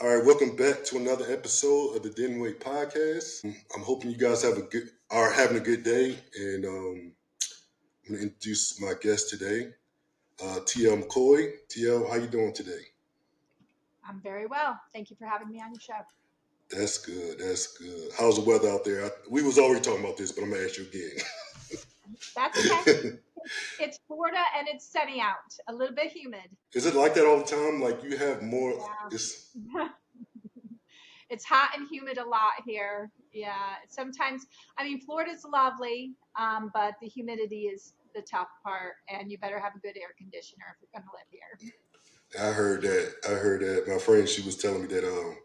All right, welcome back to another episode of the Denway podcast. I'm hoping you guys are having a good day, and I'm going to introduce my guest today, TL McCoy. TL, how you doing today? I'm very well. Thank you for having me on your show. That's good. That's good. How's the weather out there? We was already talking about this, but I'm gonna ask you again. That's okay. It's Florida and it's sunny out, a little bit humid. Is it like that all the time? Like you have more? It's Yeah. It's hot and humid a lot here. Yeah. Sometimes, I mean, Florida's lovely, but the humidity is the tough part, and you better have a good air conditioner if you're going to live here. I heard that. I heard that. My friend, she was telling me that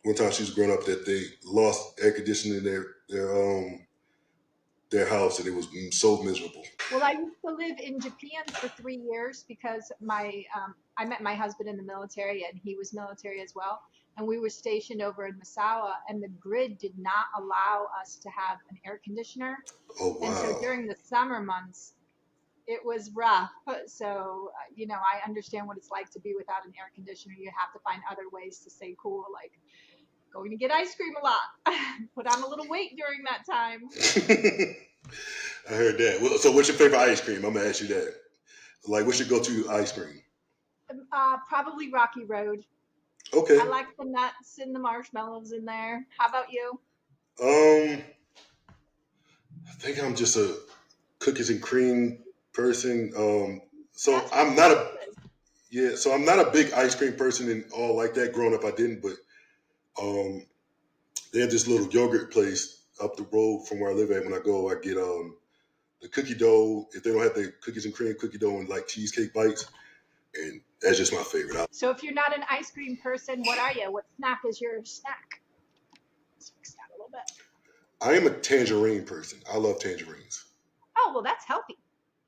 one time she was growing up that they lost air conditioning in their house and it was so miserable. Well, I used to live in Japan for 3 years because I met my husband in the military and he was military as well. And we were stationed over in Misawa, and the grid did not allow us to have an air conditioner. Oh And so wow. during the summer months, it was rough. So, I understand what it's like to be without an air conditioner. You have to find other ways to stay cool, like going to get ice cream a lot, put on a little weight during that time. I heard that. Well, so what's your favorite ice cream? I'm gonna ask you that. Like, what's your go-to ice cream? Probably Rocky Road. I Okay. like the nuts and the marshmallows in there. How about you? Um, I think I'm just a cookies and cream person. So That's what I'm mine not a is. yeah. So I'm not a big ice cream person and all like that. Growing up, I didn't, but um, they have this little yogurt place up the road from where I live at. When I go, I get the cookie dough. If they don't have the cookies and cream cookie dough and like cheesecake bites, and that's just my favorite. So if you're not an ice cream person, what are you? What snack is your snack? Let's fix that a little bit. I am a tangerine person. I love tangerines. Oh, well, that's healthy.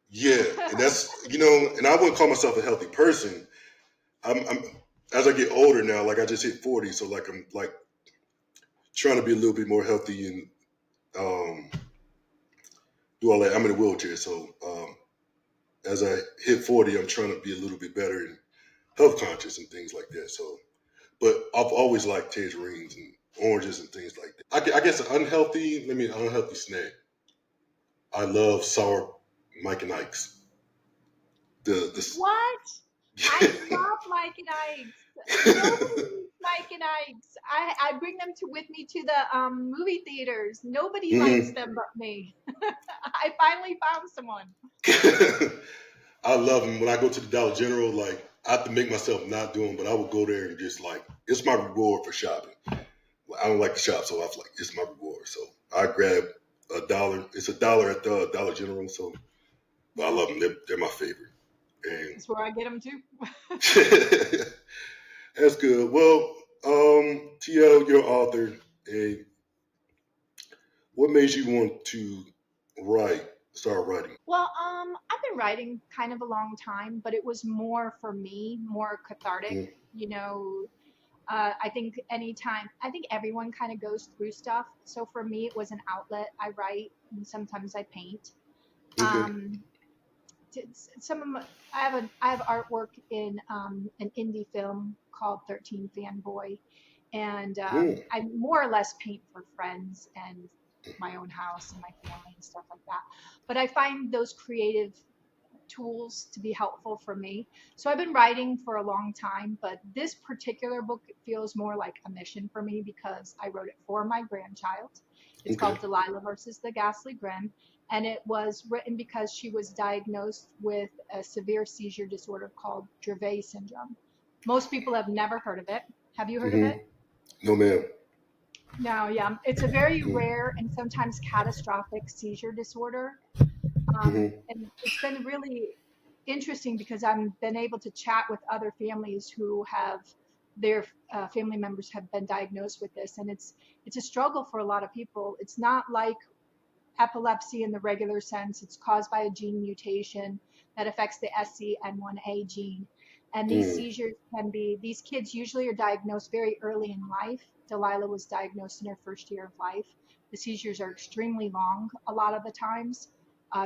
Yeah, and that's and I wouldn't call myself a healthy person. I'm as I get older now, like I just hit 40, so like I'm like trying to be a little bit more healthy and um, do all that. I'm in a wheelchair, so as I hit 40, I'm trying to be a little bit better and health conscious and things like that. So, but I've always liked tangerines and oranges and things like that. I guess an unhealthy snack. I love sour Mike and Ike's. The What? I love Mike and Ike's. Nobody eats Mike and Ike's. I bring them with me to the movie theaters. Nobody likes Mhm. them but me. I finally found someone. I love them. When I go to the Dollar General, like I have to make myself not do them, but I will go there and just like it's my reward for shopping. I don't like to shop, so I feel like it's my reward. So I grab $1. It's $1 at the Dollar General, so but I love them. They're my favorite. And That's where I get them too. that's good. Well, TL, you're author, and what made you want to start writing? Well, I've been writing kind of a long time, but it was more for me, more cathartic. Mm, I think everyone kind of goes through stuff. So for me, it was an outlet. I write and sometimes I paint. okay. Um, some of I have artwork in an indie film called 13 Fanboy, and Mm, I more or less paint for friends and my own house and my family and stuff like that. But I find those creative tools to be helpful for me. So I've been writing for a long time, but this particular book feels more like a mission for me because I wrote it for my grandchild. It's okay. called Delilah versus the Ghastly Grimm, and it was written because she was diagnosed with a severe seizure disorder called Dravet syndrome. Most people have never heard of it. Have you heard of Hmm. it? No, ma'am. No, yeah. It's a very Mm, rare and sometimes catastrophic seizure disorder. hmm. And it's been really interesting because I've been able to chat with other families who have their family members have been diagnosed with this, and it's a struggle for a lot of people. It's not like epilepsy in the regular sense. It's caused by a gene mutation that affects the SCN1A gene. And Mm, these kids usually are diagnosed very early in life. Delilah was diagnosed in her first year of life. The seizures are extremely long a lot of the times.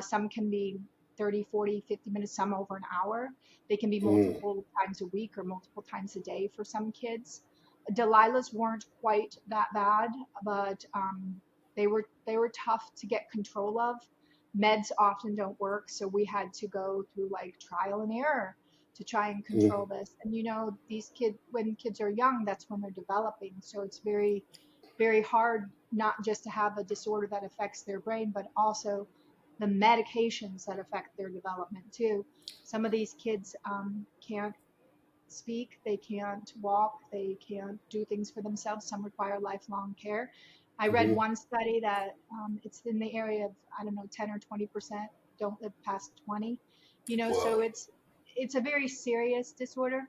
Some can be 30, 40, 50 minutes, some over an hour. They can be mm, multiple times a week or multiple times a day for some kids. Delilah's weren't quite that bad, but they were tough to get control of. Meds often don't work, so we had to go through like trial and error to try and control Mm-hmm. this. And these kids, when kids are young, that's when they're developing. So it's very, very hard not just to have a disorder that affects their brain, but also the medications that affect their development too. Some of these kids can't speak, they can't walk, they can't do things for themselves. Some require lifelong care. I read Mm-hmm. one study that it's in the area of, I don't know, 10 or 20% don't live past 20. So Wow. it's a very serious disorder.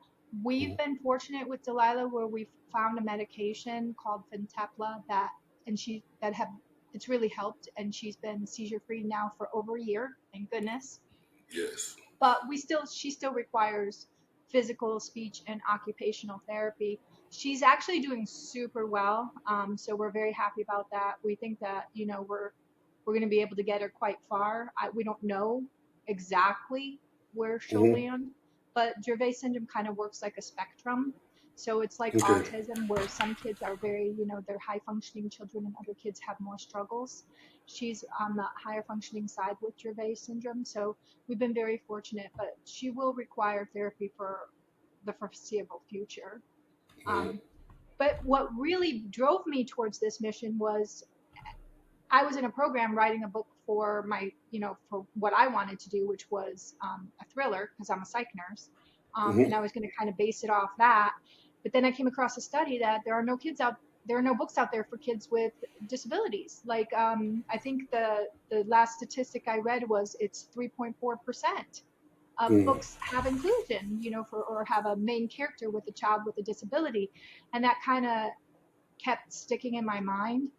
We've been fortunate with Delilah where we've found a medication called Fintepla and she that have it's really helped, and she's been seizure free now for over a year, thank goodness. Yes. But she still requires physical, speech, and occupational therapy. She's actually doing super well, so we're very happy about that. We think that we're going to be able to get her quite far. We don't know exactly where she'll Mm-hmm. land, but Dravet syndrome kind of works like a spectrum. So it's like Okay. autism, where some kids are very, they're high functioning children, and other kids have more struggles. She's on the higher functioning side with Dravet syndrome. So we've been very fortunate, but she will require therapy for the foreseeable future. Mm-hmm. Um, but what really drove me towards this mission was I was in a program writing a book for for what I wanted to do, which was a thriller because I'm a psych nurse. And Mm-hmm. I was going to kind of base it off that. But then I came across a study that there are no books out there for kids with disabilities. Like, I think the last statistic I read was it's 3.4% of Mm-hmm. books have inclusion, or have a main character with a child with a disability. And that kind of kept sticking in my mind.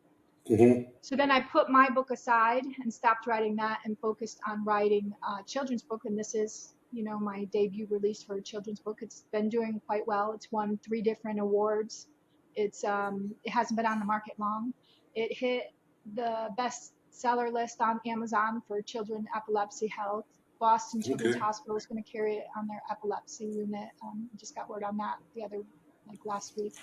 Mm-hmm. So then I put my book aside and stopped writing that and focused on writing a children's book. And this is, my debut release for a children's book. It's been doing quite well. It's won 3 different awards. It hasn't been on the market long. It hit the bestseller list on Amazon for children epilepsy health. Boston Children's Okay. Hospital is going to carry it on their epilepsy unit. Just got word on that like last week,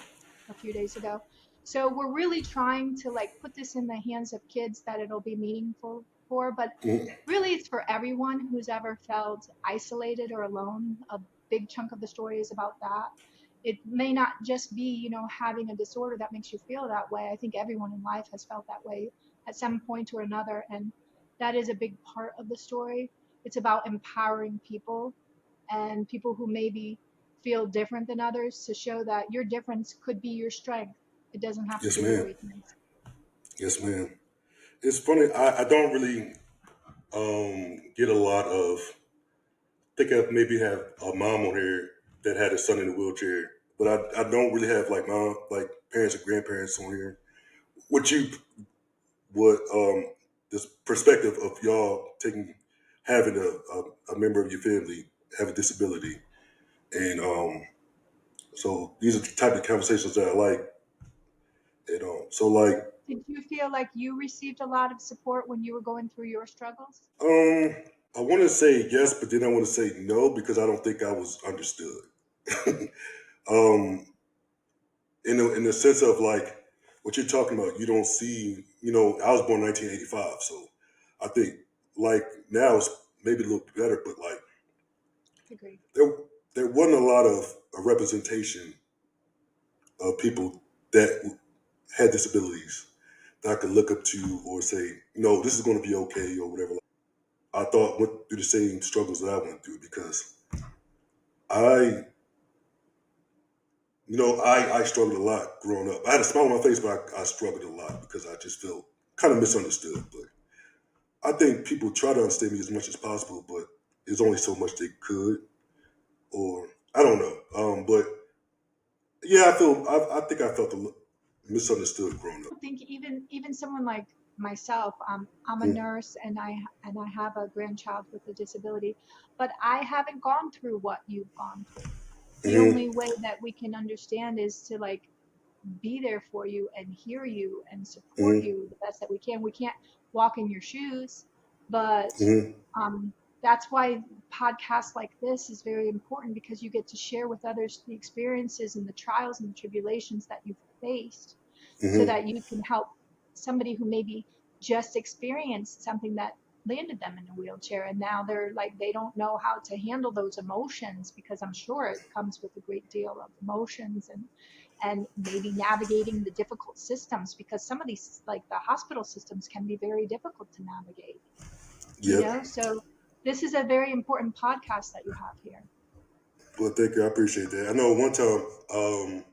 a few days ago. So we're really trying to like put this in the hands of kids that it'll be meaningful for, but Mm-hmm. really it's for everyone who's ever felt isolated or alone. A big chunk of the story is about that. It may not just be, having a disorder that makes you feel that way. I think everyone in life has felt that way at some point or another, and that is a big part of the story. It's about empowering people and people who maybe feel different than others to show that your difference could be your strength. It doesn't have to Yes, be your ma'am. weakness. Yes, ma'am. It's funny. I don't really get a lot of. Think I maybe have a mom on here that had a son in a wheelchair, but I don't really have like mom like parents or grandparents on here. What you what this perspective of y'all taking having a member of your family have a disability, and so these are the type of conversations that I like. And so like Did you feel like you received a lot of support when you were going through your struggles? um I want to say yes, but then I want to say no because I don't think I was understood. um in the sense of like what you're talking about, you don't see. I was born in 1985, so I think like now it's maybe a little better, but like Agree. there there wasn't a lot of a representation of people that had disabilities that I could look up to or say, no, this is going to be okay or whatever. I thought went through the same struggles that I went through because I, I struggled a lot growing up. I had a smile on my face, but I struggled a lot because I just felt kind of misunderstood. But I think people try to understand me as much as possible, but there's only so much they could, or I don't know. But yeah, I think I felt misunderstood growing up. I think even someone like myself, I'm a Mm-hmm. nurse and I have a grandchild with a disability, but I haven't gone through what you've gone through. The Mm-hmm. only way that we can understand is to like be there for you and hear you and support Mm-hmm. you the best that we can. We can't walk in your shoes, but Mm-hmm. um, that's why podcasts like this is very important, because you get to share with others the experiences and the trials and the tribulations that you've faced, so Hmm. that you can help somebody who maybe just experienced something that landed them in a wheelchair, and now they're like, they don't know how to handle those emotions, because I'm sure it comes with a great deal of emotions, and maybe navigating the difficult systems, because some of these, like the hospital systems, can be very difficult to navigate, Yep. so this is a very important podcast that you have here. Well, thank you. I appreciate that. I know one time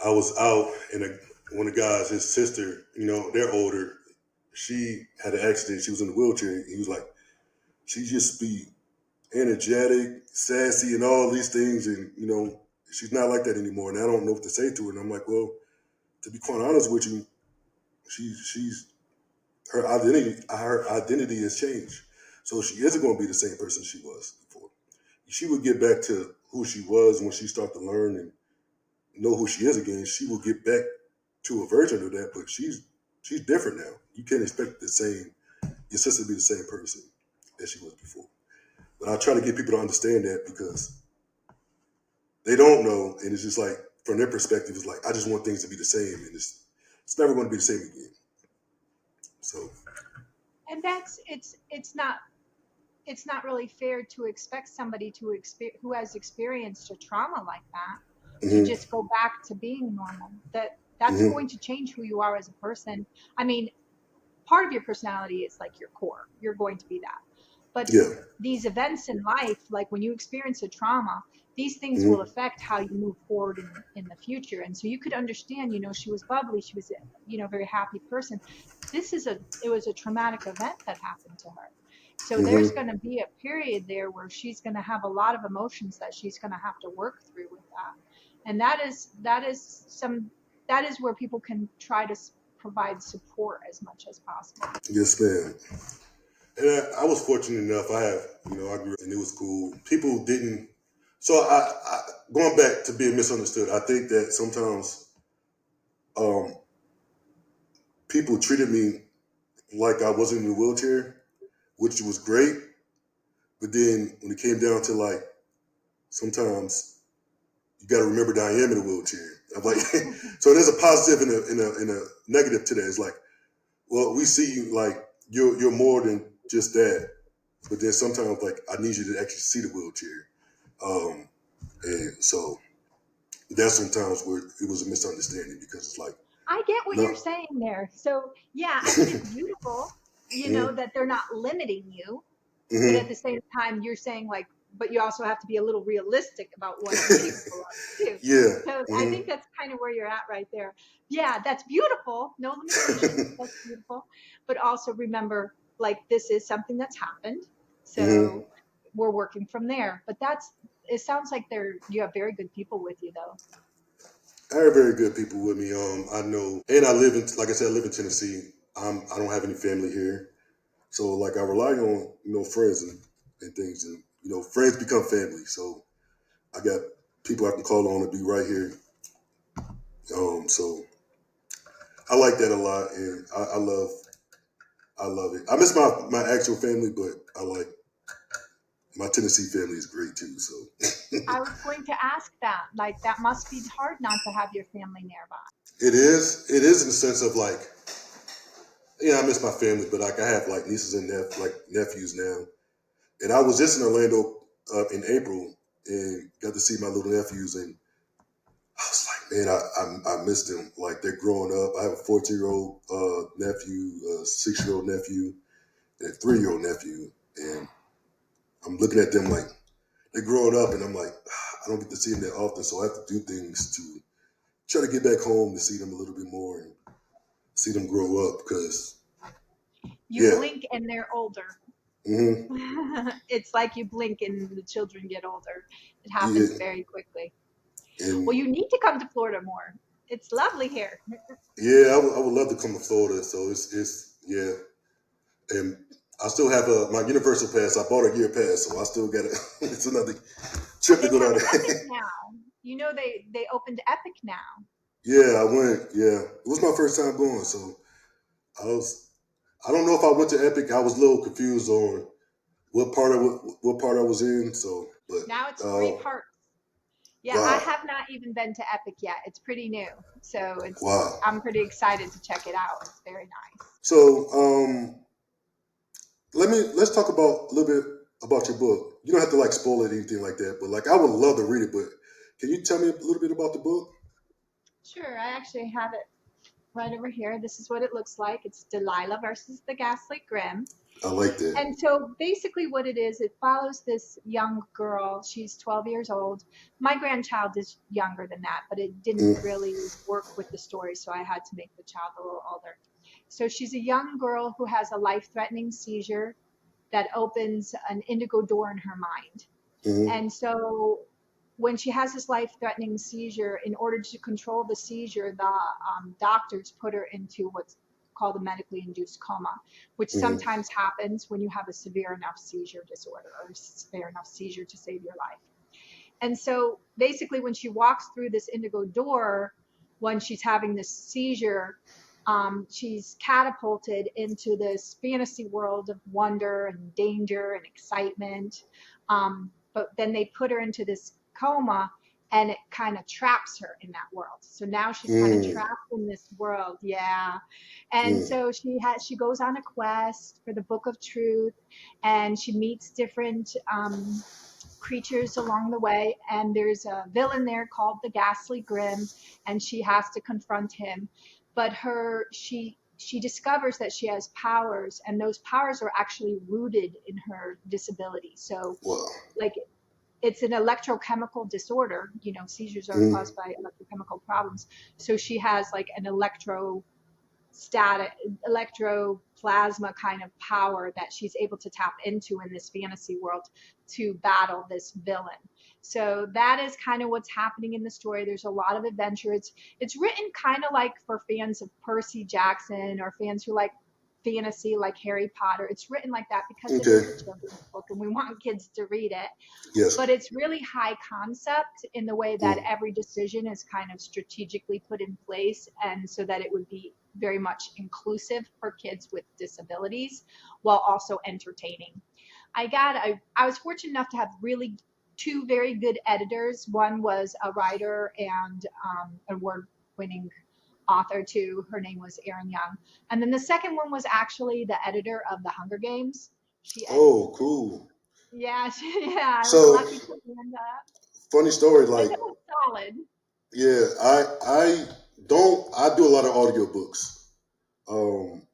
I was out and one of the guys, his sister, they're older. She had an accident. She was in a wheelchair. He was like, she just be energetic, sassy, and all these things. And, she's not like that anymore. And I don't know what to say to her. And I'm like, well, to be quite honest with you, she's her identity has changed. So she isn't going to be the same person she was before. She would get back to who she was when she started to learn and know who she is again. She will get back to a version of that, but she's different now. You can't expect your sister to be the same person as she was before. But I try to get people to understand that, because they don't know, and it's just like, from their perspective, it's like, I just want things to be the same, and it's never going to be the same again. So, And it's not really fair to expect somebody who has experienced a trauma like that to hmm just go back to being normal. That's hmm going to change who you are as a person. I mean, part of your personality is like your core. You're going to be that. But yeah, these events in life, like when you experience a trauma, these things will hmm affect how you move forward in the future. And so you could understand, she was bubbly, she was, a very happy person. It was a traumatic event that happened to her. So there's hmm going to be a period there where she's going to have a lot of emotions that she's going to have to work through with that. And that is where people can try to provide support as much as possible. yes, ma'am. And I was fortunate enough. I grew up and it was cool. People didn't. So going back to being misunderstood, I think that sometimes um, people treated me like I wasn't in a wheelchair, which was great. But then when it came down to, like, sometimes you got to remember that I am in a wheelchair. I'm like, so there's a positive and a negative to that. It's like, well, we see you like you're more than just that. But then sometimes, like, I need you to actually see the wheelchair. Um, and so that's sometimes where it was a misunderstanding, because it's like, I get what no. you're saying there. So, yeah, I think it's beautiful, hmm that they're not limiting you, but at hmm the same time, you're saying, like, but you also have to be a little realistic about what a meaningful are too. yeah. So I hmm think that's kind of where you're at right there. Yeah, that's beautiful. No limitations. That's beautiful. But also remember, like, this is something that's happened. hmm So we're working from there. But it sounds like you have very good people with you though. I have very good people with me. I know, and like I said, I live in Tennessee. I don't have any family here, so like I rely on friends and things, and friends become family. So I got people I can call on to be right here. So I like that a lot, and I love it. I miss my actual family, but I like my Tennessee family is great too. So I was going to ask that. Like, that must be hard not to have your family nearby. it is in the sense of, like, yeah, I miss my family, but like I have like nieces and nephews now. And I was just in Orlando in April and got to see my little nephews, and I was like, man, I miss them. Like, they're growing up. I have a 14-year-old nephew, a 6-year-old nephew, and a 3-year-old nephew, and I'm looking at them like they're growing up, and I'm like, I don't get to see them that often, so I have to do things to try to get back home to see them a little bit more and see them grow up. Because You yeah, blink and they're older. hmm It's like you blink and the children get older. It yeah, happens very quickly. Well, and you need to come to Florida more. It's lovely here. yeah, I would love to come to Florida. So it's yeah, and I still have my Universal pass. I bought a year pass, so I still got it. It's another And trip to they go have down Epic there. now. They opened Epic now. Yeah, I went. Yeah, it was my first time going, so I was. I don't know if I went to Epic. I was a little confused on. what part I was in. So, Now it's but 3 parts. Yeah, I wow, have not even been to Epic yet. It's pretty new, so wow. I'm pretty excited to check it out. It's very nice. So let's talk about a little bit about your book. You don't have to like spoil it or anything like that, but like I would love to read it. But can you tell me a little bit about the book? Sure, I actually have it right over here. This is what it looks like. It's Delilah versus the Ghastly Grimm. I like that. And so basically what it is, it follows this young girl. She's 12 years old. My grandchild is younger than that, but it didn't Mm, really work with the story, so I had to make the child a little older. So she's a young girl who has a life-threatening seizure that opens an indigo door in her mind. mm, And so when she has this life-threatening seizure, in order to control the seizure, the doctors put her into what's called a medically induced coma, which mm, sometimes happens when you have a severe enough seizure disorder or severe enough seizure to save your life. And so basically, when she walks through this indigo door, when she's having this seizure, she's catapulted into this fantasy world of wonder and danger and excitement. But then they put her into this coma and it kind of traps her in that world. So now she's kind of mm, trapped in this world. Yeah. And mm, so she goes on a quest for the book of truth and she meets different creatures along the way, and there's a villain there called the Ghastly Grimm, and she has to confront him. But she discovers that she has powers, and those powers are actually rooted in her disability. So, wow. like, it's an electrochemical disorder. Seizures are Mm, caused by electrochemical problems. So she has like an static electroplasma kind of power that she's able to tap into in this fantasy world to battle this villain. So that is kind of what's happening in the story. There's a lot of adventure. It's written kind of like for fans of Percy Jackson or fans who like fantasy like Harry Potter. It's written like that because it is okay. a children's book and we want kids to read it, Yes. but it's really high concept in the way that Mm, every decision is kind of strategically put in place and so that it would be very much inclusive for kids with disabilities while also entertaining. I was fortunate enough to have really two very good editors. One was a writer and award winning author too. Her name was Erin Young. And then the second one was actually the editor of the Hunger Games. She edited oh, cool. yeah, yeah, I was So, lucky to land that. funny story. And Like, it was solid. yeah, I do a lot of audiobooks. Um,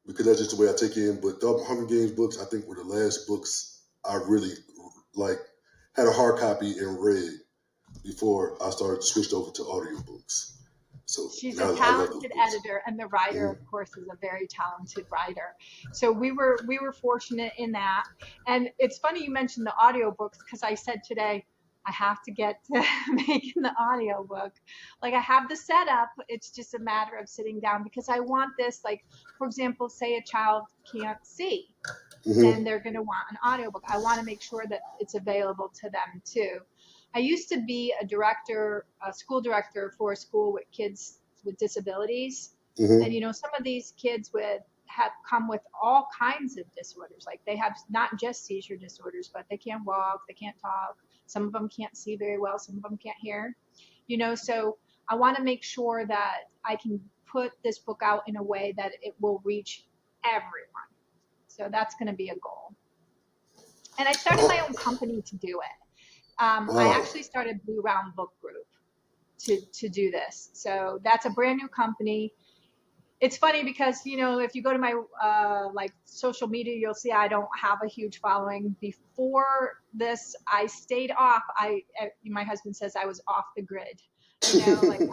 because that's just the way I take it in. But the Hunger Games books, I think, were the last books I really like had a hard copy and read before I started switched over to audiobooks. So She's a now I love those talented books. editor, and the writer, Mm-hmm. of course, is a very talented writer. So we were fortunate in that. And it's funny you mentioned the audiobooks because I said today I have to get to making the audiobook. Like I have the setup, it's just a matter of sitting down because I want this, like, for example, say a child can't see, then Mm-hmm. they're going to want an audiobook. I want to make sure that it's available to them too. I used to be a school director for a school with kids with disabilities. And Mm-hmm. some of these kids have come with all kinds of disorders. Like they have not just seizure disorders, but they can't walk, they can't talk. Some of them can't see very well, some of them can't hear. So I want to make sure that I can put this book out in a way that it will reach everyone. So that's going to be a goal. And I started my own Oh, company to do it. I wow. actually started Blue Round Book Group to do this. So that's a brand new company. It's funny because if you go to my like social media, you'll see I don't have a huge following. Before this, I stayed off. My husband says I was off the grid. Like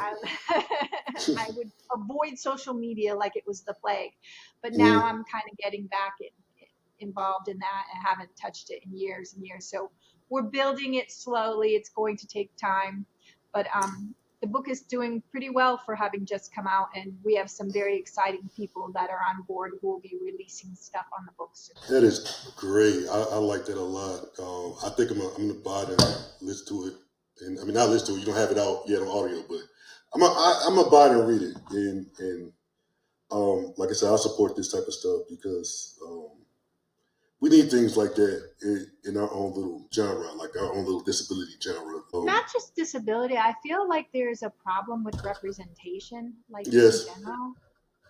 I would avoid social media like it was the plague. But now Mm-hmm. I'm kind of getting back involved in that and haven't touched it in years and years. So we're building it slowly. It's going to take time, but the book is doing pretty well for having just come out, and we have some very exciting people that are on board who will be releasing stuff on the book soon. That is great. I like that a lot. I think I'm gonna buy it and listen to it. And I mean, not listen to it. You don't have it out yet on audio, but I'm gonna buy it and read it. And like I said, I support this type of stuff because we need things like that in our own little genre, like our own little disability genre. Not just disability. I feel like there's a problem with representation, like in Yes. general.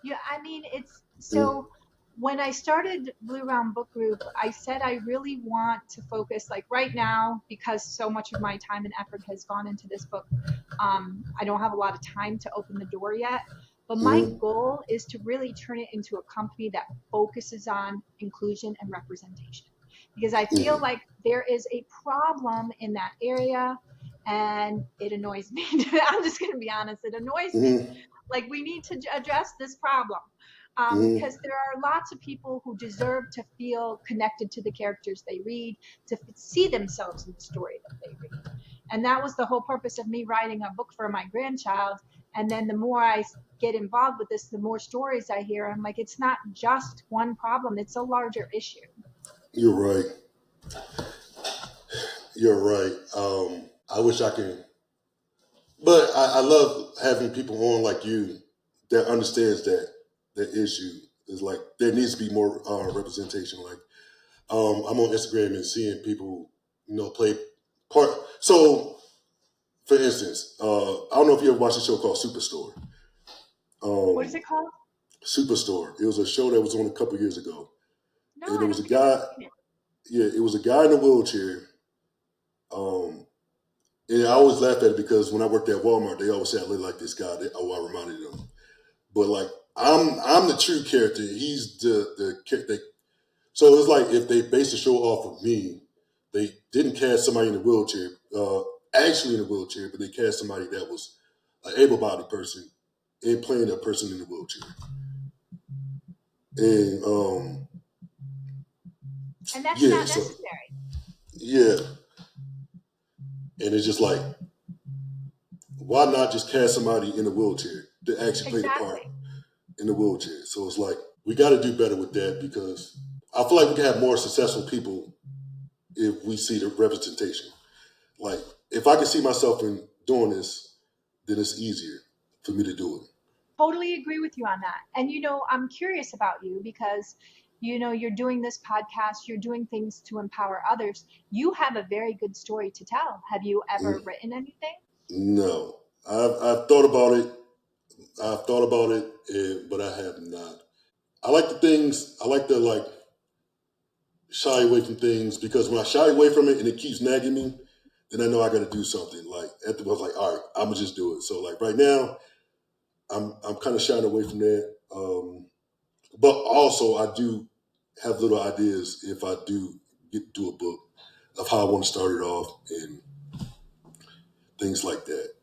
Yeah, I mean, it's Mm, so when I started Blue Round Book Group, I said I really want to focus, like right now, because so much of my time and effort has gone into this book. I don't have a lot of time to open the door yet, but my mm, goal is to really turn it into a company that focuses on inclusion and representation because I feel mm, like there is a problem in that area and it annoys me. I'm just going to be honest, it annoys me. mm, Like we need to address this problem mm. because there are lots of people who deserve to feel connected to the characters they read, to see themselves in the story that they read. And that was the whole purpose of me writing a book for my grandchild. And then the more I get involved with this, the more stories I hear. I'm like, it's not just one problem, it's a larger issue. You're right. You're right. I wish I can, but I love having people on like you that understands that issue is like there needs to be more representation. Like I'm on Instagram and seeing people, play part. So, for instance, I don't know if you ever watched a show called Superstore. What is Um, it called? Superstore. It was a show that was on a couple years ago, No, and it I was a don't think I've ever guy. seen it. Yeah, it was a guy in a wheelchair. Um, and I always laugh at it because when I worked at Walmart, they always say I look like this guy. I reminded them, but like I'm the true character. He's the. So it's like if they based the show off of me, they didn't cast somebody in a wheelchair, actually in a wheelchair, but they cast somebody that was an able-bodied person and playing a person in a wheelchair. And And that's yeah, not so necessary. yeah, and it's just like why not just cast somebody in a wheelchair to actually play the part Exactly. in the wheelchair? So it's like we got to do better with that because I feel like we can have more successful people if we see the representation. Like if I can see myself in doing this, then it's easier for me to do it. Totally agree with you on that. And I'm curious about you because you're doing this podcast, you're doing things to empower others. You have a very good story to tell. Have you ever Mm, written anything? no, I've thought about it. I've thought about it, but I have not. I like the things. I like to shy away from things because when I shy away from it and it keeps nagging me, then I know I got to do something. Like at the I was like, all right, I'm gonna just do it. So like right now, I'm kind of shying away from that. But also, I do have little ideas if I do get to a book of how I want to start it off and things like that.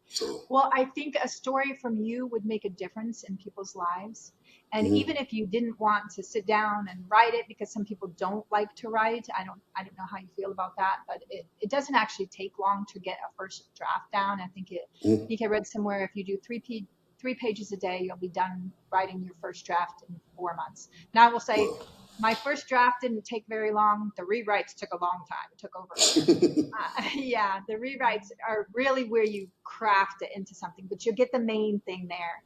So, Well, I think a story from you would make a difference in people's lives. And mm-hmm, even if you didn't want to sit down and write it, because some people don't like to write, I don't know how you feel about that, but it doesn't actually take long to get a first draft down. I mm-hmm, think I read somewhere if you do 3 pages a day, you'll be done writing your first draft in 4 months. Now I will say well, my first draft didn't take very long. The rewrites took a long time. It took over a year. Yeah, the rewrites are really where you craft it into something, but you'll get the main thing there.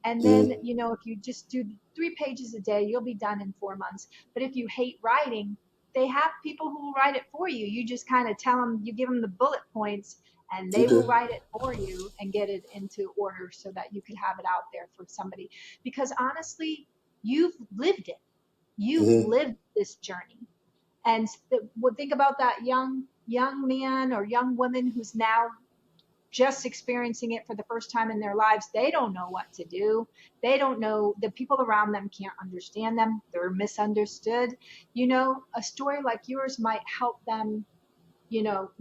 And then, mm-hmm, if you just do 3 pages a day, you'll be done in 4 months. But if you hate writing, they have people who will write it for you. You just kind of tell them, you give them the bullet points, and they will okay, write it for you and get it into order so that you can have it out there for somebody. Because honestly, you've lived it. You've mm-hmm, lived this journey and would think about that young man or young woman who's now just experiencing it for the first time in their lives. They don't know what to do. They don't know, the people around them can't understand them. They're misunderstood. A story like yours might help them,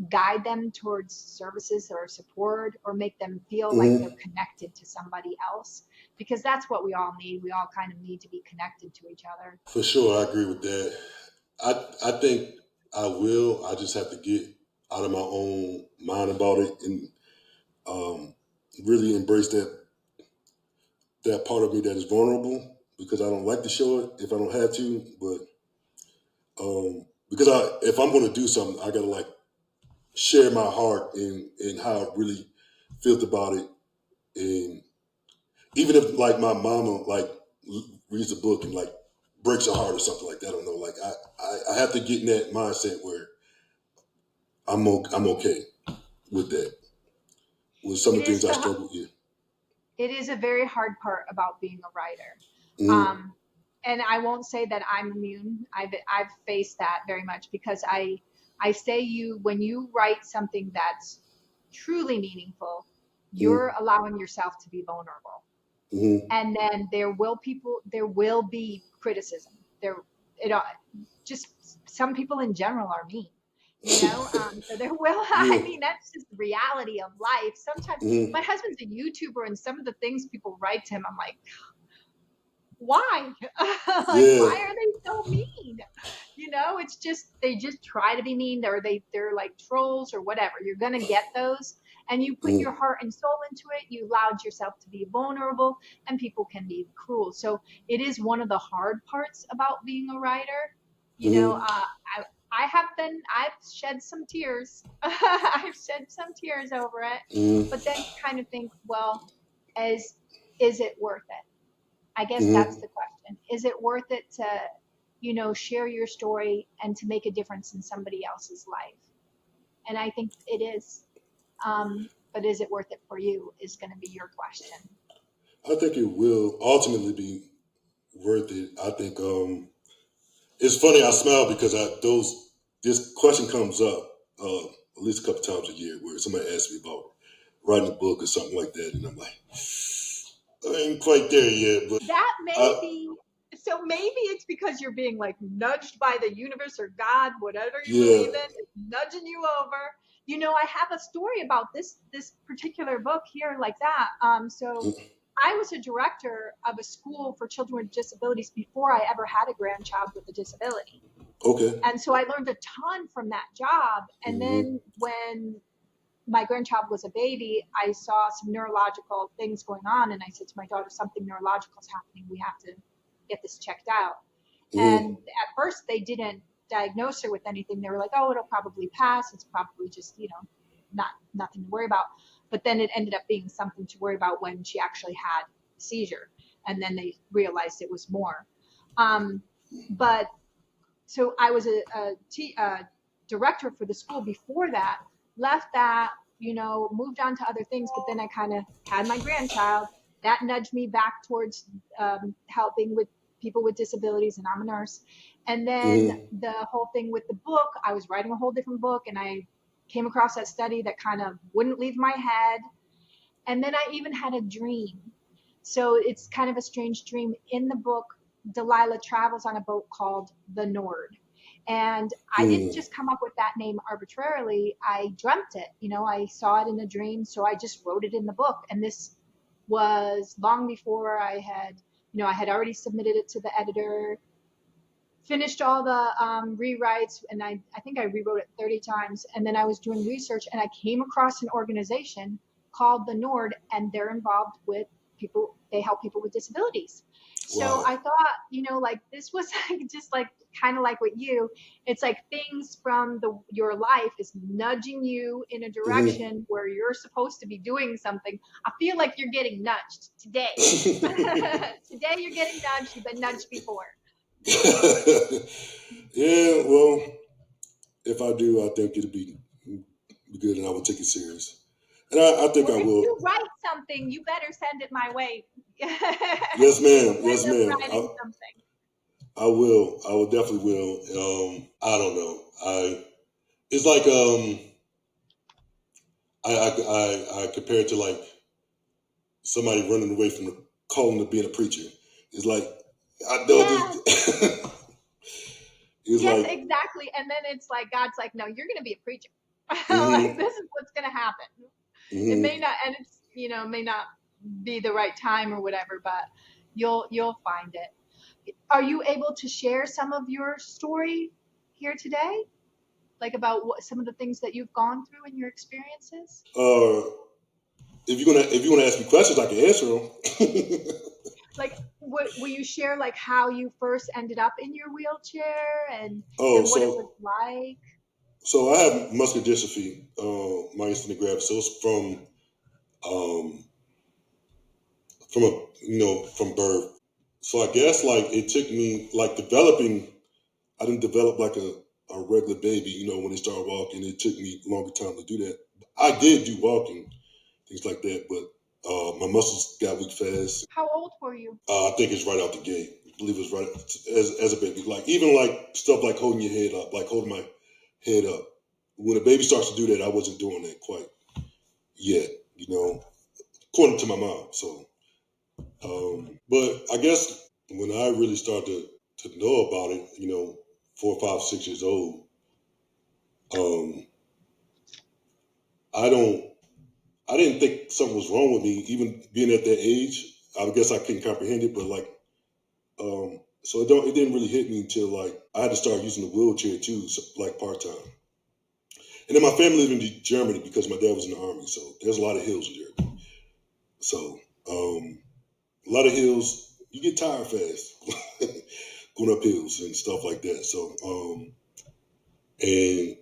guide them towards services or support, or make them feel like they're mm-hmm. connected to somebody else, because that's what we all need. We all kind of need to be connected to each other. For sure, I agree with that. I think I will. I just have to get out of my own mind about it and um, really embrace that part of me that is vulnerable because I don't like to show it if I don't have to, but because if I'm going to do something, I got to share my heart and how I really felt about it. And even if my mama reads the book and breaks your heart or something like that. I don't know. Like I have to get in that mindset where I'm okay with that. With some It of the is things I the struggle with. it is a very hard part about being a writer. Mm-hmm. Um, and I won't say that I'm immune. I've faced that very much because I say when you write something that's truly meaningful, you're allowing yourself to be vulnerable. Mm-hmm. And then there will be criticism. It just some people in general are mean, so there will, I Yeah. mean, that's just the reality of life. Sometimes Mm-hmm. my husband's a YouTuber, and some of the things people write to him, I'm like, why? Like, Yeah. why are they so mean? It's just they just try to be mean, or they're like trolls or whatever. You're gonna get those, and you put your Mm-hmm. heart and soul into it. You allowed yourself to be vulnerable, and people can be cruel. So it is one of the hard parts about being a writer. You know, Mm-hmm. uh, I've shed some tears. I've shed some tears over it, but then you kind of think, well, is is it worth it? I guess that's Mm-hmm. the question. Is it worth it to, share your story and to make a difference in somebody else's life? And I think it is. But is it worth it for you is going to be your question. I think it will ultimately be worth it. I think it's funny. I smile because this question comes up at least a couple times a year where somebody asks me about writing a book or something like that, and I'm like, I ain't quite there yet, but That may I be, so maybe it's because you're being like nudged by the universe or God, whatever you yeah. believe in, it's nudging you over. I have a story about this particular book here like that. So I was a director of a school for children with disabilities before I ever had a grandchild with a disability. Okay. And so I learned a ton from that job. And Mm-hmm. then when my grandchild was a baby, I saw some neurological things going on. And I said to my daughter, something neurological is happening. We have to get this checked out. And Mm-hmm. at first, they didn't diagnose her with anything. They were like, oh, it'll probably pass. It's probably just, nothing to worry about. But then it ended up being something to worry about when she actually had a seizure. And then they realized it was more. Um, but so I was a director for the school before that, left that, moved on to other things, but then I kind of had my grandchild. That nudged me back towards helping with people with disabilities, and I'm a nurse. And then Mm-hmm. the whole thing with the book, I was writing a whole different book, and I came across that study that kind of wouldn't leave my head. And then I even had a dream. So it's kind of a strange dream. In the book, Delilah travels on a boat called the Nord. And I didn't Mm-hmm. just come up with that name arbitrarily. I dreamt it. I saw it in a dream. So I just wrote it in the book. And this was long before I had already submitted it to the editor, finished all the rewrites, and I think I rewrote it 30 times. And then I was doing research, and I came across an organization called the Nord, and they're involved with people. They help people with disabilities. So Wow. I thought, like this was like just like kind of like what it's like things from your life is nudging you in a Mm-hmm. direction where you're supposed to be doing something. I feel like you're getting nudged today. Today you're getting nudged. You've been nudged before. Yeah. Well, if I do, I think it'll be good, and I will take it serious. And I think Well, I if will. you write something, you better send it my way. You'll Yes, ma'am. Yes, end up ma'am. writing something. I will. I will definitely will. I don't know. It's like I compare it to like somebody running away from the calling to being a preacher. It's like I know Yes, this. It's yes, like exactly. And then it's like God's like, no, you're going to be a preacher. Like mm-hmm, this is what's going to happen. It may mm-hmm. not, and it's may not be the right time or whatever, but you'll find it. Are you able to share some of your story here today, like about some of the things that you've gone through in your experiences? Uh, if you gonna ask me questions, I can answer them. Like will you share like how you first ended up in your wheelchair Oh, and what it was so like? I have muscular dystrophy, myasthenia gravis. So it's um from a from birth. So I guess like it took me like developing. I didn't develop like a regular baby. When they started walking, it took me a longer time to do that. I did do walking, things like that, but my muscles got weak fast. How old were you? I think it's right out the gate. I believe it's right as a baby. Like even like stuff like holding your head up, like holding my head up. When a baby starts to do that, I wasn't doing that quite yet. According to my mom. So, but I guess when I really started to know about it, 4, 5, 6 years old, um, I don't, I didn't think something was wrong with me, even being at that age. I guess I couldn't comprehend it, but like, so it didn't really hit me until like I had to start using the wheelchair too, so, like part time. And then my family lived in Germany because my dad was in the army, so there's a lot of hills in Germany. So a lot of hills, you get tired fast going up hills and stuff like that. So and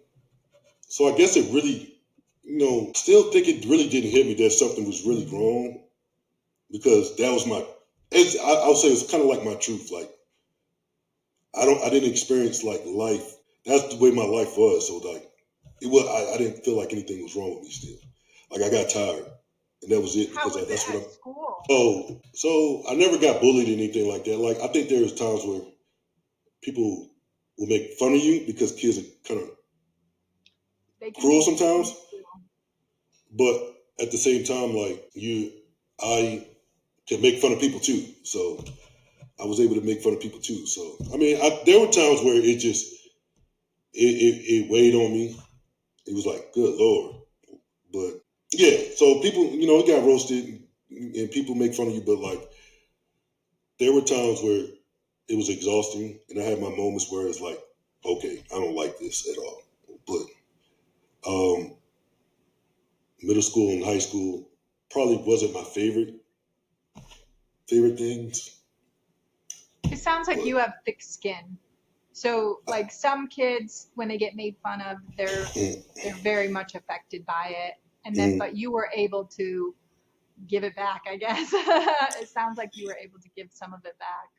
so I guess it really, still think it really didn't hit me that something was really wrong because that was I'll say it's kind of like my truth. Like I didn't experience like life. That's the way my life was. So like I didn't feel like anything was wrong with me still. Like I got tired, and that was it How because was it that's what at I'm. school? So I never got bullied or anything like that. Like I think there was times where people will make fun of you because kids are kind of They can cruel be sometimes, mean too. but at the same time, like I can make fun of people too. So I was able to make fun of people too. So I mean, there were times where it weighed on me. It was like, good lord. But yeah, so people, it got roasted and people make fun of you, but like there were times where it was exhausting, and I had my moments where it's like, okay, I don't like this at all. But middle school and high school probably wasn't my favorite things. It sounds like But you have thick skin. So like some kids when they get made fun of, they're very much affected by it. And then mm, but you were able to give it back, I guess. It sounds like you were able to give some of it back.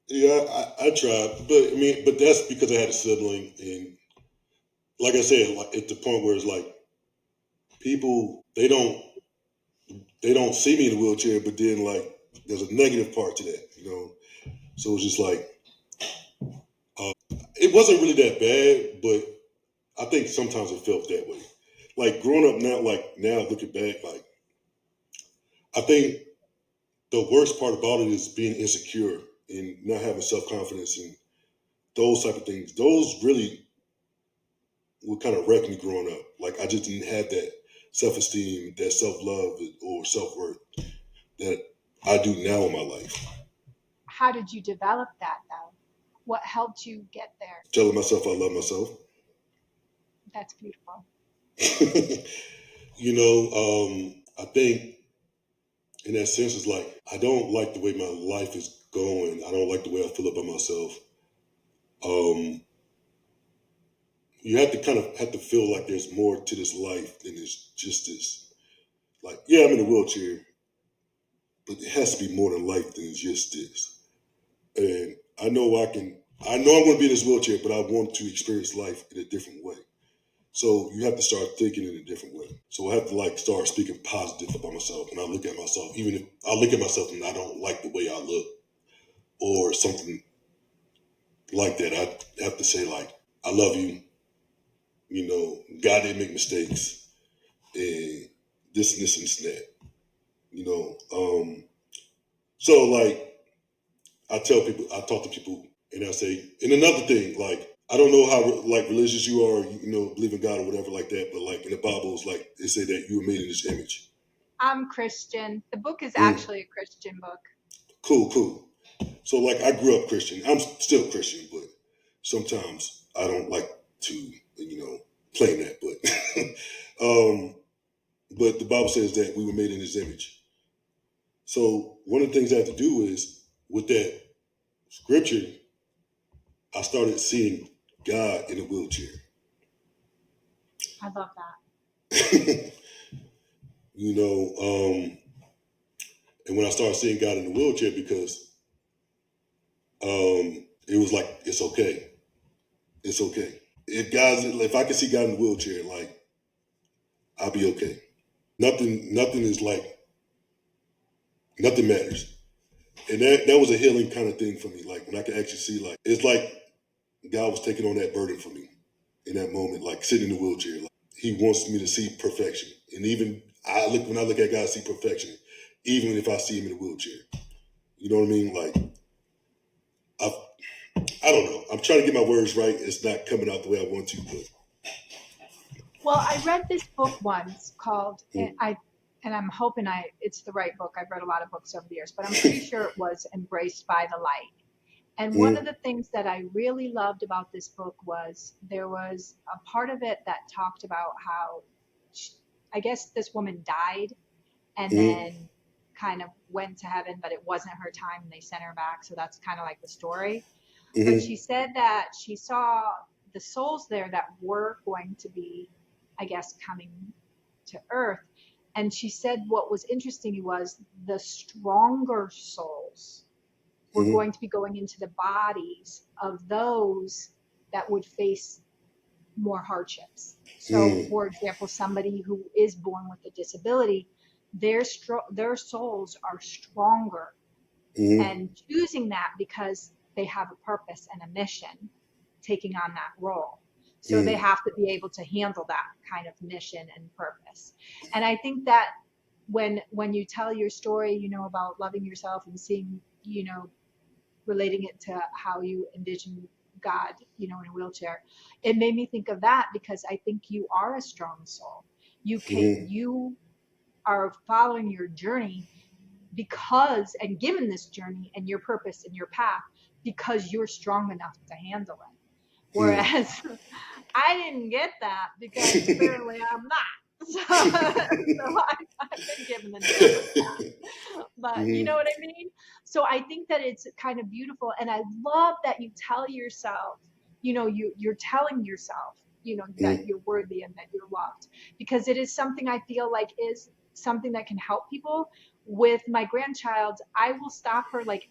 yeah, I tried, but I mean, but that's because I had a sibling, and like I said, like at the point where it's like people they don't see me in a wheelchair, but then like there's a negative part to that. So it's just like it wasn't really that bad, but I think sometimes it felt that way. Like growing up now, like now looking back, like I think the worst part about it is being insecure and not having self confidence and those type of things. Those really would kind of wreck me growing up. Like I just didn't have that self esteem, that self love, or self worth that I do now in my life. How did you develop that though? What helped you get there? Telling myself I love myself. That's beautiful. I think in that sense, it's like I don't like the way my life is going. I don't like the way I feel about myself. Um, you have to kind of have to feel like there's more to this life than it's just this. Like, yeah, I'm in a wheelchair, but it has to be more than life than just this. And I know I can. I know I'm going to be in this wheelchair, but I want to experience life in a different way. So you have to start thinking in a different way. So I have to like start speaking positive about myself. And I look at myself, even if I look at myself and I don't like the way I look or something like that, I have to say like, I love you. God didn't make mistakes, and this and this and this and that. So like I talk to people, and I say, and another thing, like I don't know how like religious you are, believe in God or whatever like that, but like in the Bible, it's like they say that you were made in His image. I'm Christian. The book is Mm, actually a Christian book. cool. So like I grew up Christian. I'm still Christian, but sometimes I don't like to, claim that. But but the Bible says that we were made in His image. So one of the things I have to do is with that scripture, I started seeing God in a wheelchair. I love that. you know, um, and when I started seeing God in the wheelchair, because it was like, it's okay. It's okay. If I can see God in the wheelchair, like, I'll be okay. Nothing is like, nothing matters. And that was a healing kind of thing for me. Like when I could actually see, like, it's like God was taking on that burden for me in that moment, like sitting in the wheelchair. Like, he wants me to see perfection. And even when I look at God, I see perfection, even if I see him in a wheelchair. You know what I mean? Like, I, I don't know. I'm trying to get my words right. It's not coming out the way I want to, but. Well, I read this book once called Mm, and I'm hoping it's the right book. I've read a lot of books over the years, but I'm pretty sure it was Embraced by the Light. And one of mm, the things that I really loved about this book was there was a part of it that talked about how sh I guess this woman died and mm, then kind of went to heaven, but it wasn't her time and they sent her back. So that's kind of like the story. But mm, she said that she saw the souls there that were going to be, I guess, coming to Earth. And she said what was interesting was the stronger souls were mm, going to be going into the bodies of those that would face more hardships. So, mm, for example, somebody who is born with a disability, their souls are stronger mm, and choosing that because they have a purpose and a mission taking on that role. So they mm, have to be able to handle that kind of mission and purpose. And I think that when you tell your story, about loving yourself and seeing, relating it to how you envision God, in a wheelchair, it made me think of that because I think you are a strong soul. mm, You are following your journey because and given this journey and your purpose and your path because you're strong enough to handle it. mm. Whereas I didn't get that because apparently I'm not. I've been given a different path. But you know Mhm, what I mean? So I think that it's kind of beautiful. And I love that you tell yourself, you're telling yourself, that mm, you're worthy and that you're loved. Because it is something I feel like is something that can help people. With my grandchild, I will stop her like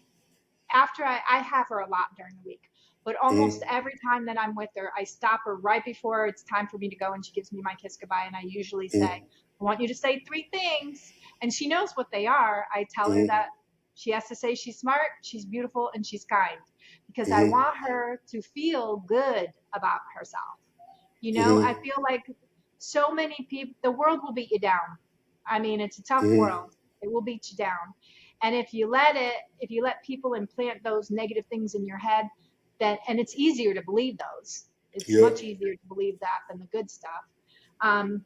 after I have her a lot during the week, but almost mm, every time that I'm with her, I stop her right before it's time for me to go and she gives me my kiss goodbye. And I usually say, mm, I want you to say three things. And she knows what they are. I tell her mm, that she has to say she's smart, she's beautiful, and she's kind because I mm, want her to feel good about herself. I mm, feel like so many people, the world will beat you down. I mean, it's a tough mm. world. It will beat you down. And if you let people implant those negative things in your head, and it's easier to believe those. It's Yep. much easier to believe that than the good stuff. Um,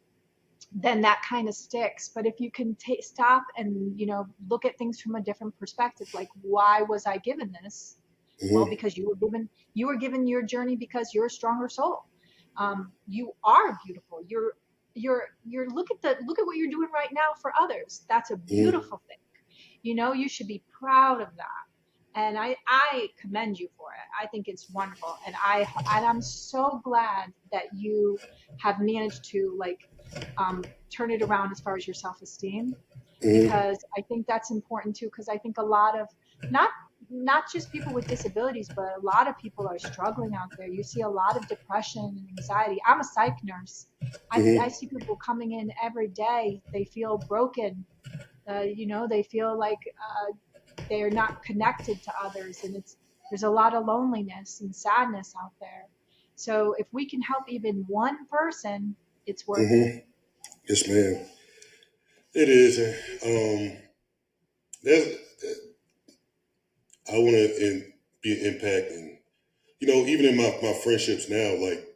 then that kind of sticks. But if you can stop and, look at things from a different perspective, like why was I given this? Well, Mm-hmm. because you were given your journey because you're a stronger soul. You are beautiful. Look at what you're doing right now for others. That's a Mm-hmm. beautiful thing. You should be proud of that. And I commend you for it. I think it's wonderful. And I'm so glad that you have managed to turn it around as far as your self-esteem, Mm-hmm. because I think that's important too. Because I think a lot of not not just people with disabilities, but a lot of people are struggling out there. You see a lot of depression and anxiety. I'm a psych nurse. I Mm-hmm. see people coming in every day. They feel broken. They feel like they're not connected to others, and there's a lot of loneliness and sadness out there. So if we can help even one person, it's worth it. Mm-hmm. Yes, ma'am. It is. There's, I want to be an impact, and even in my friendships now, like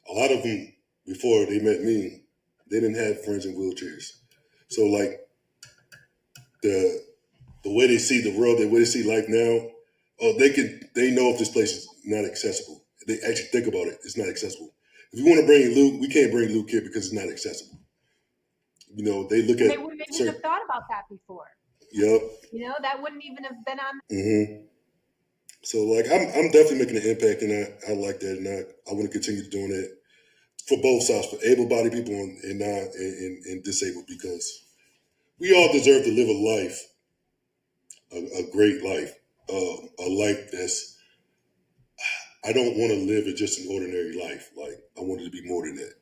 a lot of them before they met me, they didn't have friends in wheelchairs. So like the the way they see the world, the way they see life now, oh, they know if this place is not accessible. They actually think about it. It's not accessible. If you want to bring Luke, we can't bring Luke here because it's not accessible. They look And at they wouldn't even have certain. thought about that before. Yep. That wouldn't even have been on. Hmm. So like I'm definitely making an impact, and I like that, and I want to continue doing it for both sides, for able-bodied people and non and disabled, because we all deserve to live a life, a great life. a life that's, I don't want to live it just an ordinary life. Like I want it to be more than that.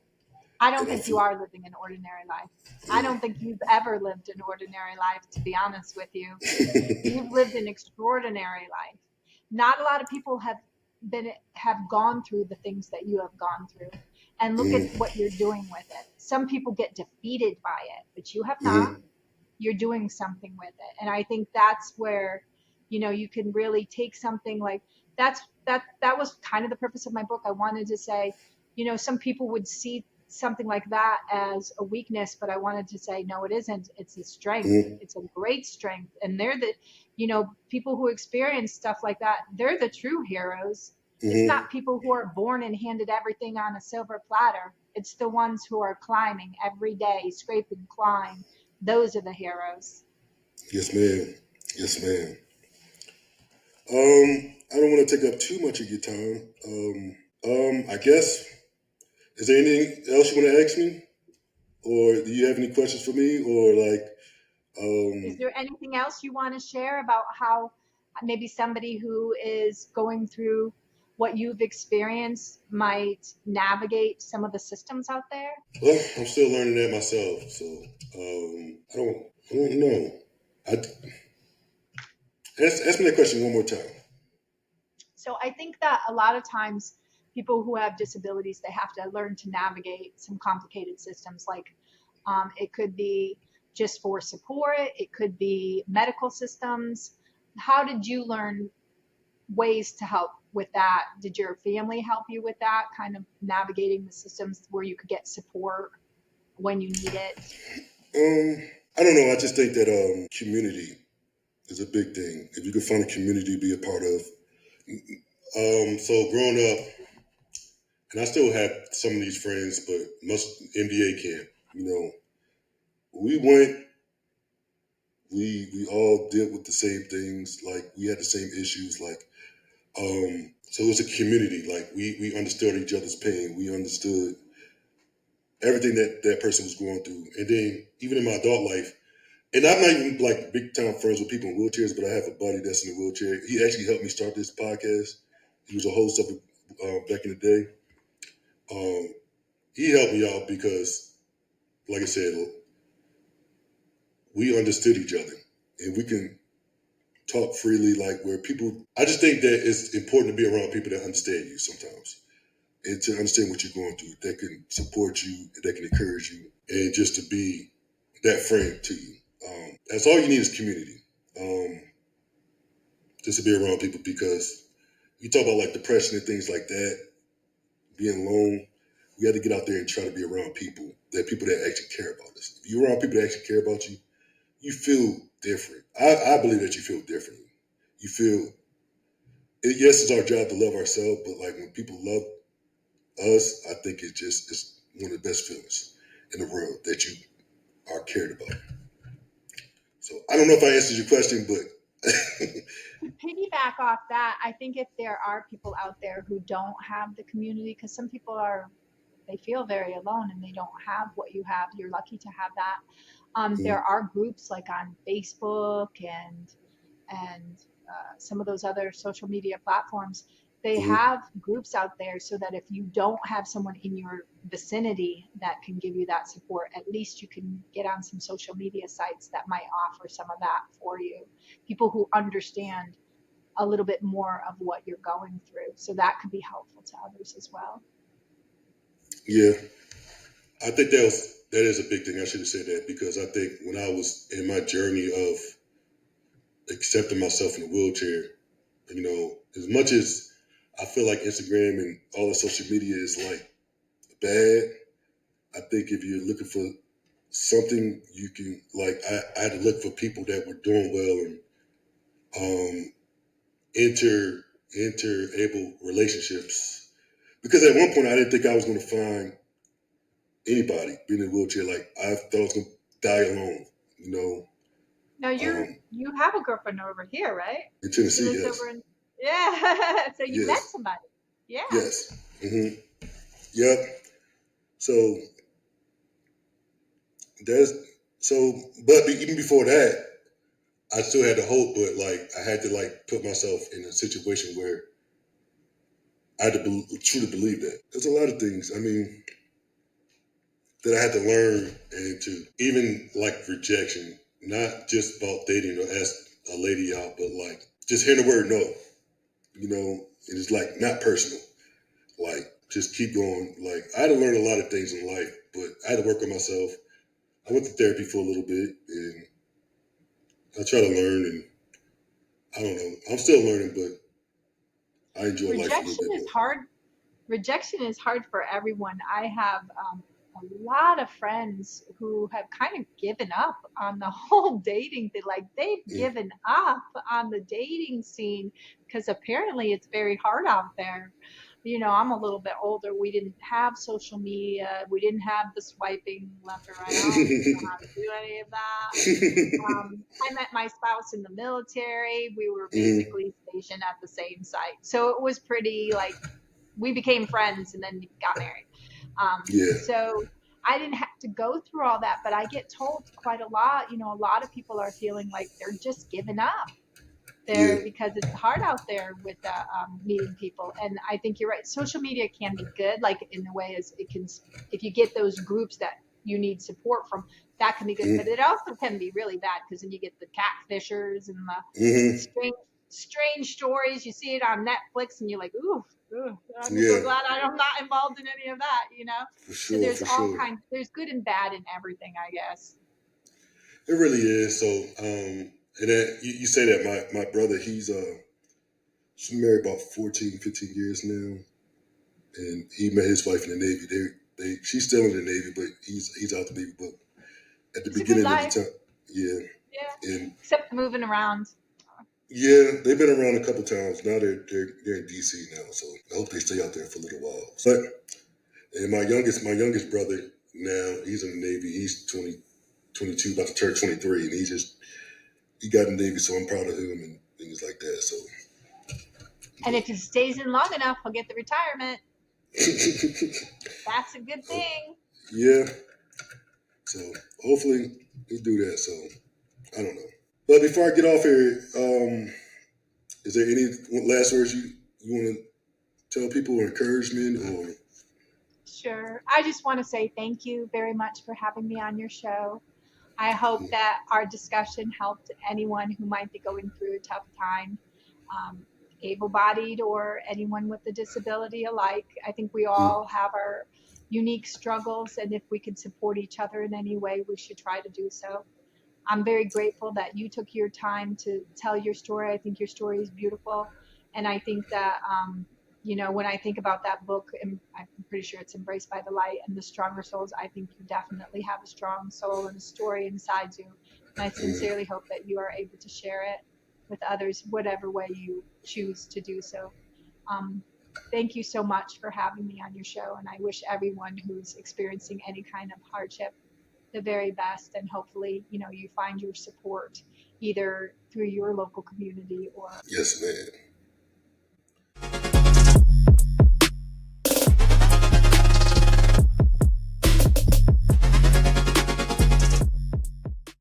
I don't And I think you feel, are living an ordinary life. I don't think you've ever lived an ordinary life, to be honest with you. You've lived an extraordinary life. Not a lot of people have gone through the things that you have gone through. And look at what you're doing with it. Some people get defeated by it, but you have not. You're doing something with it. And I think that's where, you can really take something like that was kind of the purpose of my book. I wanted to say, some people would see something like that as a weakness, but I wanted to say, no, it isn't. It's a strength. It's a great strength. And they're the, people who experience stuff like that, they're the true heroes. It's not people who are born and handed everything on a silver platter. It's the ones who are climbing every day, scrape and climb. Those are the heroes. yes, ma'am. Yes, ma'am. I don't want to take up too much of your time. I guess, is there anything else you want to ask me? Or do you have any questions for me? Or like, Is um, there anything else you want to share about how maybe somebody who is going through what you've experienced might navigate some of the systems out there? well, I'm still learning that myself. So, I don't know. I, ask me that question one more time. So I think that a lot of times people who have disabilities, they have to learn to navigate some complicated systems. Like it could be just for support, it could be medical systems. How did you learn ways to help with that? Did your family help you with that, kind of navigating the systems where you could get support when you need it? I don't know. I just think that community is a big thing. If you could find a community to be a part of. So growing up, and I still have some of these friends, but most MBA camp, you know, we went, we all dealt with the same things, like we had the same issues, like so it was a community, like we understood each other's pain, we understood everything that that person was going through, and then even in my adult life, and I'm not even like big time friends with people in wheelchairs, but I have a buddy that's in a wheelchair. He actually helped me start this podcast. He was a host of it back in the day. He helped me out because, like I said, we understood each other, and we can talk freely. Like where people, I just think that it's important to be around people that understand you sometimes, and to understand what you're going through, that can support you, that can encourage you, and just to be that friend to you. That's all you need is community. Um, just to be around people because you talk about like depression and things like that, being alone. We have to get out there and try to be around people that actually care about us. If you're around people that actually care about you, you feel different. I believe that you feel differently. You feel, yes, it's our job to love ourselves, but like when people love us, I think it's one of the best feelings in the world that you are cared about. So I don't know if I answered your question, but To piggyback off that, I think if there are people out there who don't have the community, because some people they feel very alone and they don't have what you have. You're lucky to have that. There mm, are groups like on Facebook and some of those other social media platforms. They mm, have groups out there so that if you don't have someone in your vicinity that can give you that support, at least you can get on some social media sites that might offer some of that for you. People who understand a little bit more of what you're going through. So that could be helpful to others as well. yeah, I think that is a big thing. I should have said that because I think when I was in my journey of accepting myself in a wheelchair, you know, as much as I feel like Instagram and all the social media is like bad, I think if you're looking for something you can like, I had to look for people that were doing well and um, enter able relationships. Because at one point I didn't think I was going to find anybody being in a wheelchair. Like I thought I was going to die alone. You know, Now you have a girlfriend over here, right? in She Tennessee, lives over yes, in, yeah. So you met yes, somebody. Yeah. yes, yep. So that's so. But even before that, I still had the hope, but like I had to like put myself in a situation where I had to truly believe that. There's a lot of things. I mean, that I had to learn and to even like rejection, not just about dating or ask a lady out, but like just hearing the word no, you know, and it's like not personal. Like just keep going. Like I had to learn a lot of things in life, but I had to work on myself. I went to therapy for a little bit and I try to learn and I don't know. I'm still learning, but I enjoy life a little Rejection bit is more. hard. Rejection is hard for everyone. I have a lot of friends who have kind of given up on the whole dating thing. Like they've Mm. given up on the dating scene because apparently it's very hard out there. You know, I'm a little bit older. We didn't have social media. We didn't have the swiping left or right. I don't even know how to do any of that. I met my spouse in the military. We were Mm. basically stationed at the same site. So it was pretty like we became friends and then got married. Yeah, So I didn't have to go through all that, but I get told quite a lot, you know, a lot of people are feeling like they're just giving up yeah. there because it's hard out there with meeting people. And I think you're right. Social media can be good, like in a way as it can, if you get those groups that you need support from, that can be good. But Mm. it also can be really bad because then you get the catfishers and the Mm-hmm. strange stories. You see it on Netflix and you're like, ooh, I'm so Yeah, glad I'm not involved in any of that, you know? for So sure, there's for all sure. kinds, there's good and bad in everything, I guess. It really is. So, and then you say that my brother, he's married about 14, 15 years now, and he met his wife in the Navy. She's still in the Navy, but he's out the Navy. But at the It's a good beginning of the life. time, yeah, Yeah. and Except moving around. yeah, they've been around a couple times. Now they're in DC now, so I hope they stay out there for a little while. But and my youngest brother now, he's in the Navy. He's 20, 22, about to turn 23, and he got in the Navy, so I'm proud of him and things like that. So, And if he stays in long enough, he'll get the retirement. but That's a good thing. yeah, so hopefully he do that. So I don't know. But before I get off here, is there any last words you want to tell people or encouragement or? Sure. I just want to say thank you very much for having me on your show. I hope that our discussion helped anyone who might be going through a tough time, um, able bodied or anyone with a disability alike. I think we Mm, all have our unique struggles, and if we can support each other in any way, we should try to do so. I'm very grateful that you took your time to tell your story. I think your story is beautiful. And I think that, you know, when I think about that book, and I'm pretty sure it's Embraced by the Light and the Stronger Souls, I think you definitely have a strong soul and a story inside you. And I mm. sincerely hope that you are able to share it with others, whatever way you choose to do so. Um, Thank you so much for having me on your show. And I wish everyone who's experiencing any kind of hardship the very best, and hopefully you know you find your support either through your local community or Yes, man.